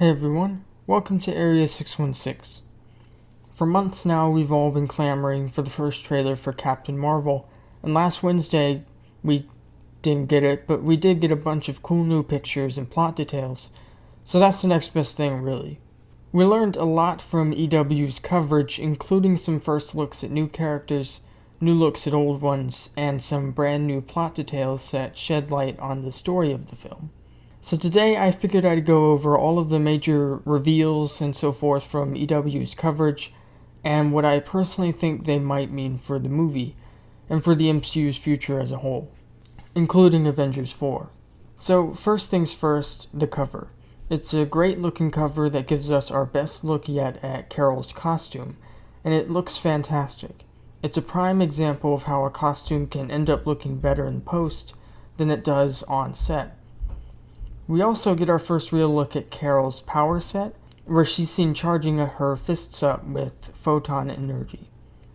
Hey everyone, welcome to Area 616. For months now, we've all been clamoring for the first trailer for Captain Mar-Vell, and last Wednesday, we didn't get it, but we did get a bunch of cool new pictures and plot details, so that's the next best thing, really. We learned a lot from EW's coverage, including some first looks at new characters, new looks at old ones, and some brand new plot details that shed light on the story of the film. So today I figured I'd go over all of the major reveals and so forth from EW's coverage, and what I personally think they might mean for the movie, and for the MCU's future as a whole, including Avengers 4. So first things first, the cover. It's a great looking cover that gives us our best look yet at Carol's costume, and it looks fantastic. It's a prime example of how a costume can end up looking better in post than it does on set. We also get our first real look at Carol's power set, where she's seen charging her fists up with photon energy.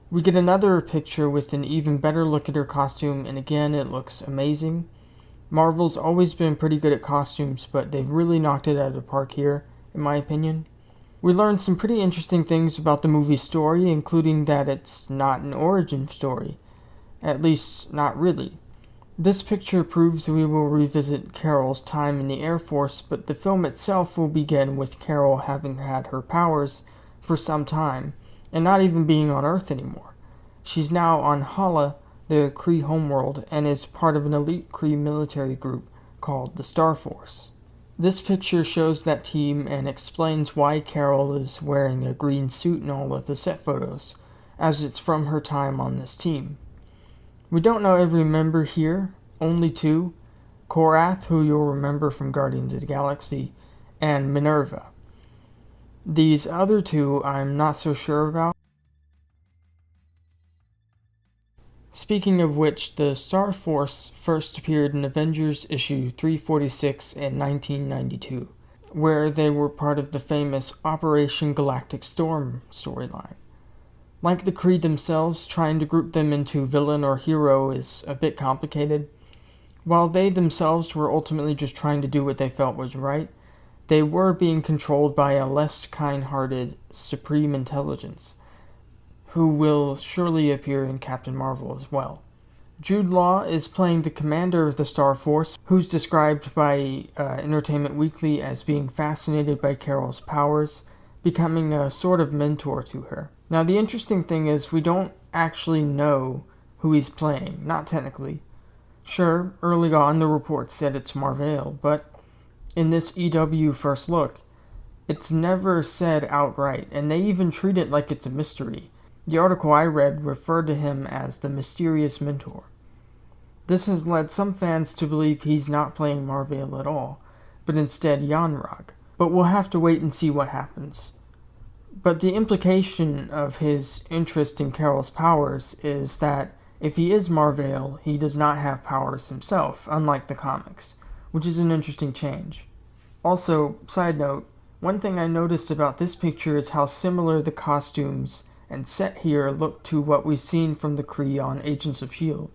We get another picture with an even better look at her costume, and again it looks amazing. Marvel's always been pretty good at costumes, but they've really knocked it out of the park here, in my opinion. We learned some pretty interesting things about the movie's story, including that it's not an origin story. At least, not really. This picture proves we will revisit Carol's time in the Air Force, but the film itself will begin with Carol having had her powers for some time, and not even being on Earth anymore. She's now on Hala, the Kree homeworld, and is part of an elite Kree military group called the Star Force. This picture shows that team and explains why Carol is wearing a green suit in all of the set photos, as it's from her time on this team. We don't know every member here, only two, Korath, who you'll remember from Guardians of the Galaxy, and Minerva. These other two I'm not so sure about. Speaking of which, the Star Force first appeared in Avengers issue 346 in 1992, where they were part of the famous Operation Galactic Storm storyline. Like the Kree themselves, trying to group them into villain or hero is a bit complicated. While they themselves were ultimately just trying to do what they felt was right, they were being controlled by a less kind-hearted Supreme Intelligence, who will surely appear in Captain Mar-Vell as well. Jude Law is playing the commander of the Star Force, who's described by Entertainment Weekly as being fascinated by Carol's powers, becoming a sort of mentor to her. Now, the interesting thing is we don't actually know who he's playing, not technically. Sure, early on the report said it's Mar-Vell, but in this EW first look, it's never said outright, and they even treat it like it's a mystery. The article I read referred to him as the mysterious mentor. This has led some fans to believe he's not playing Mar-Vell at all, but instead Yanrog. But we'll have to wait and see what happens. But the implication of his interest in Carol's powers is that if he is Mar-Vell, he does not have powers himself, unlike the comics, which is an interesting change. Also, side note, one thing I noticed about this picture is how similar the costumes and set here look to what we've seen from the Kree on Agents of S.H.I.E.L.D.,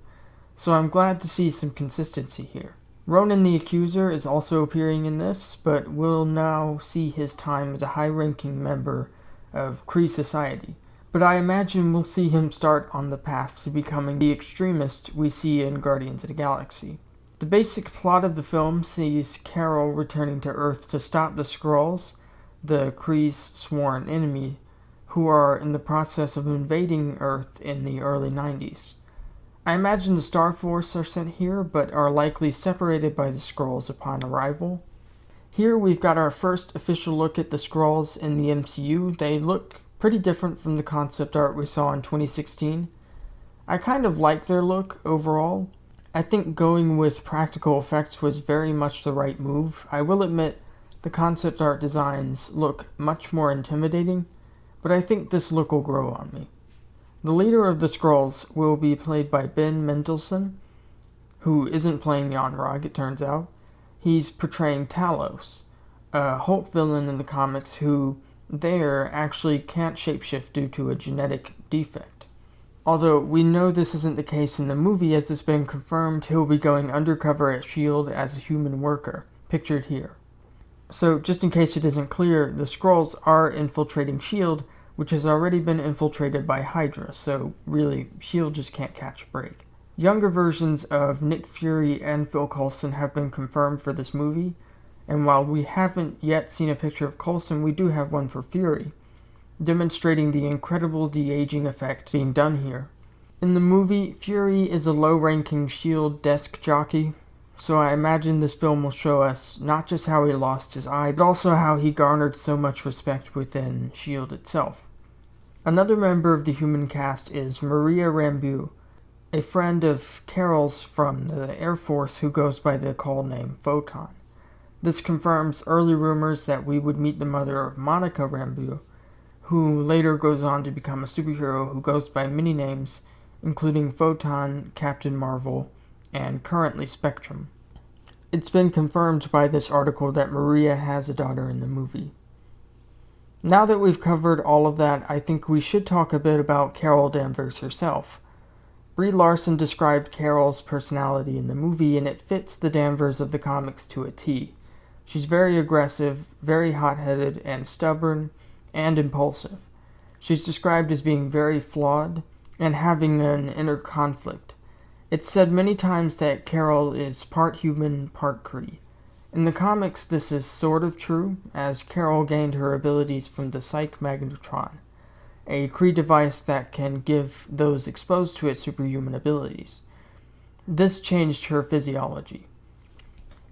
so I'm glad to see some consistency here. Ronan the Accuser is also appearing in this, but we'll now see his time as a high-ranking member of Kree society. But I imagine we'll see him start on the path to becoming the extremist we see in Guardians of the Galaxy. The basic plot of the film sees Carol returning to Earth to stop the Skrulls, the Kree's sworn enemy, who are in the process of invading Earth in the early 90s. I imagine the Star Force are sent here, but are likely separated by the Skrulls upon arrival. Here we've got our first official look at the Skrulls in the MCU. They look pretty different from the concept art we saw in 2016. I kind of like their look overall. I think going with practical effects was very much the right move. I will admit the concept art designs look much more intimidating, but I think this look will grow on me. The leader of the Skrulls will be played by Ben Mendelsohn, who isn't playing Yanrog, it turns out. He's portraying Talos, a Hulk villain in the comics who there actually can't shapeshift due to a genetic defect. Although we know this isn't the case in the movie, as it's been confirmed he'll be going undercover at S.H.I.E.L.D. as a human worker, pictured here. So just in case it isn't clear, the Skrulls are infiltrating S.H.I.E.L.D., which has already been infiltrated by Hydra, so really, S.H.I.E.L.D. just can't catch a break. Younger versions of Nick Fury and Phil Coulson have been confirmed for this movie, and while we haven't yet seen a picture of Coulson, we do have one for Fury, demonstrating the incredible de-aging effect being done here. In the movie, Fury is a low-ranking S.H.I.E.L.D. desk jockey, so I imagine this film will show us not just how he lost his eye, but also how he garnered so much respect within S.H.I.E.L.D. itself. Another member of the human cast is Maria Rambeau, a friend of Carol's from the Air Force who goes by the call name Photon. This confirms early rumors that we would meet the mother of Monica Rambeau, who later goes on to become a superhero who goes by many names, including Photon, Captain Mar-Vell, and currently Spectrum. It's been confirmed by this article that Maria has a daughter in the movie. Now that we've covered all of that, I think we should talk a bit about Carol Danvers herself. Brie Larson described Carol's personality in the movie, and it fits the Danvers of the comics to a T. She's very aggressive, very hot-headed, and stubborn, and impulsive. She's described as being very flawed, and having an inner conflict. It's said many times that Carol is part human, part Kree. In the comics, this is sort of true, as Carol gained her abilities from the Psych Magnetron, a Kree device that can give those exposed to it superhuman abilities. This changed her physiology.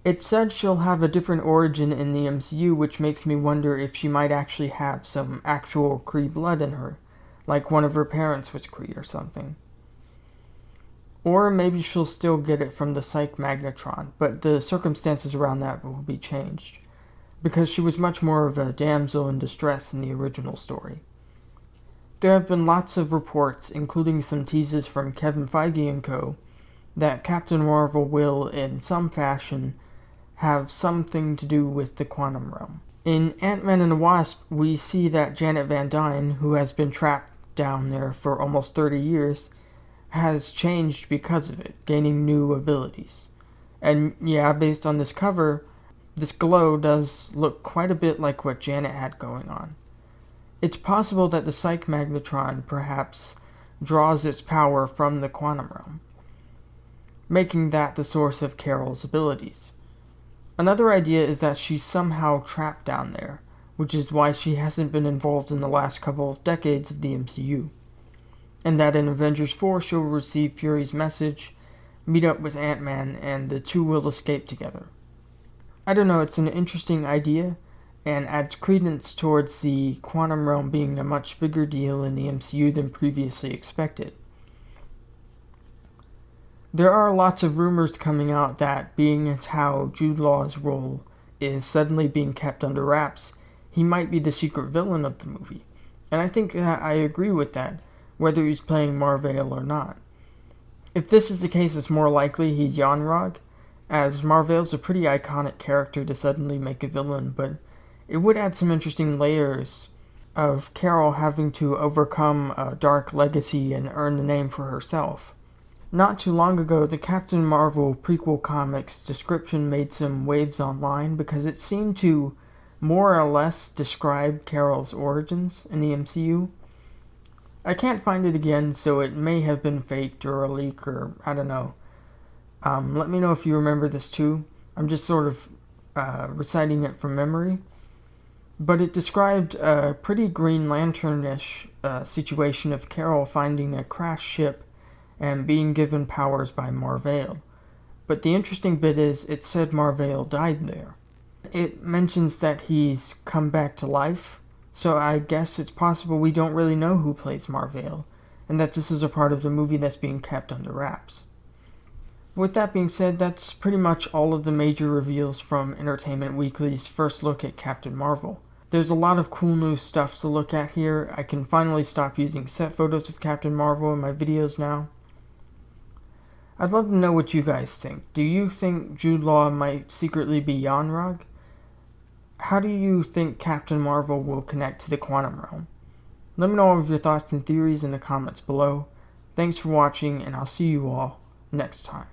It's said she'll have a different origin in the MCU, which makes me wonder if she might actually have some actual Kree blood in her, like one of her parents was Kree or something. Or maybe she'll still get it from the Psych Magnetron, but the circumstances around that will be changed, because she was much more of a damsel in distress in the original story. There have been lots of reports, including some teases from Kevin Feige and co., that Captain Mar-Vell will, in some fashion, have something to do with the quantum realm. In Ant-Man and the Wasp, we see that Janet Van Dyne, who has been trapped down there for almost 30 years, has changed because of it, gaining new abilities. And yeah, based on this cover, this glow does look quite a bit like what Janet had going on. It's possible that the Psych Magnetron perhaps draws its power from the quantum realm, making that the source of Carol's abilities. Another idea is that she's somehow trapped down there, which is why she hasn't been involved in the last couple of decades of the MCU. And that in Avengers 4 she'll receive Fury's message, meet up with Ant-Man, and the two will escape together. I don't know, it's an interesting idea, and adds credence towards the quantum realm being a much bigger deal in the MCU than previously expected. There are lots of rumors coming out that, being as how Jude Law's role is suddenly being kept under wraps, he might be the secret villain of the movie. And I think I agree with that, whether he's playing Mar-Vell or not. If this is the case, it's more likely he's Yon-Rogg, as Mar-Vell's a pretty iconic character to suddenly make a villain, but it would add some interesting layers of Carol having to overcome a dark legacy and earn the name for herself. Not too long ago, the Captain Mar-Vell prequel comics description made some waves online because it seemed to more or less describe Carol's origins in the MCU. I can't find it again, so it may have been faked or a leak, or I don't know. Let me know if you remember this too. I'm just sort of reciting it from memory. But it described a pretty Green Lantern-ish situation of Carol finding a crashed ship and being given powers by Mar-Vell. But the interesting bit is, it said Mar-Vell died there. It mentions that he's come back to life, so I guess it's possible we don't really know who plays Mar-Vell, and that this is a part of the movie that's being kept under wraps. With that being said, that's pretty much all of the major reveals from Entertainment Weekly's first look at Captain Mar-Vell. There's a lot of cool new stuff to look at here. I can finally stop using set photos of Captain Mar-Vell in my videos now. I'd love to know what you guys think. Do you think Jude Law might secretly be Yon-Rogg? How do you think Captain Mar-Vell will connect to the quantum realm? Let me know all of your thoughts and theories in the comments below. Thanks for watching, and I'll see you all next time.